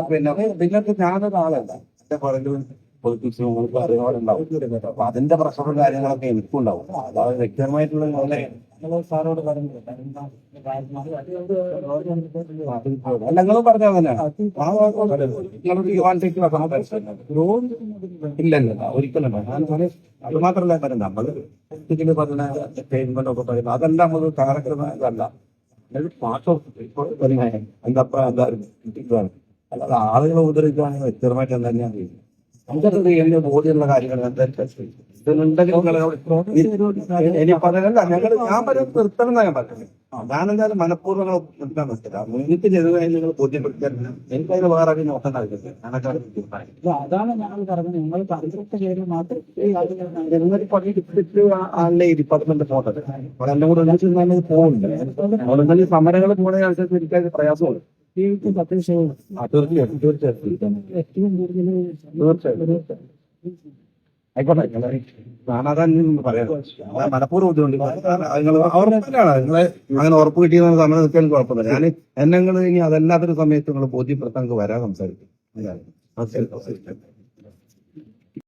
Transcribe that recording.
പിന്നെ ഞാനൊരു ആളല്ല എന്റെ പുറകിൽ പൊളിറ്റിക്സ് കാര്യങ്ങളുണ്ടാവും. അപ്പൊ അതിന്റെ പ്രഷറും കാര്യങ്ങളൊക്കെ എനിക്കും ഉണ്ടാവും. അതായത് വ്യക്തിപരമായിട്ടുള്ള സാറോട് പറഞ്ഞു അല്ല നിങ്ങളും പറഞ്ഞ തന്നെയാണ്. ഇല്ലല്ല ഒരിക്കലും അത് മാത്രമല്ല കാര്യം നമ്മൾ പറഞ്ഞ സ്റ്റേറ്റ്മെന്റ് ഒക്കെ പറയുന്നത് അതെല്ലാം നമുക്ക് കാര്യക്രമല്ല. പാട്ടോ എന്താ അല്ലാതെ ആളുകളെ ഉപദ്രവിക്കുകയാണെങ്കിൽ വ്യക്തിപരമായിട്ട് എന്തായാലും ചെയ്യുന്നത് നമുക്കത് എന്റെ ബോധ്യമുള്ള കാര്യങ്ങൾ ഞാൻ പറയുന്നത് നിർത്തണം ഞാൻ പറഞ്ഞത്. ഞാനെന്തായാലും മനഃപൂർവ്വങ്ങൾ നിർത്താൻ പറ്റില്ല. എനിക്ക് ചെയ്തതായി നിങ്ങൾ ബോധ്യപ്പെടുത്താൻ എനിക്കതിന് വേറെ ആരും നോക്കാൻ ആവശ്യമില്ല. അതാണ് ഞങ്ങൾ പറഞ്ഞത്. നിങ്ങൾ പതിനെട്ട് പേര് മാത്രം ആളുടെ ഈ ഡിപ്പാർട്ട്മെന്റ് പോട്ടത് എല്ലാം കൂടെ ഒന്നിച്ച് പോകുന്നുണ്ട്. അതുകൊണ്ട് സമരങ്ങൾ പോകുന്ന അനുസരിച്ച് എനിക്കത് പ്രയാസമുണ്ട്. തീർച്ചയായും ആയിക്കോട്ടെ. ഞാനതാ പറയാം. മനഃപൂർവ്വം ബുദ്ധിമുട്ട് നിങ്ങളെ അങ്ങനെ ഉറപ്പ് കിട്ടിയെന്ന് സമയം നിൽക്കാൻ കുഴപ്പമില്ല. ഞാൻ എന്നെ ഇനി അതല്ലാത്തൊരു സമയത്ത് നിങ്ങൾ ബോധ്യപ്പെടുത്താൻ വരാൻ സംസാരിക്കും.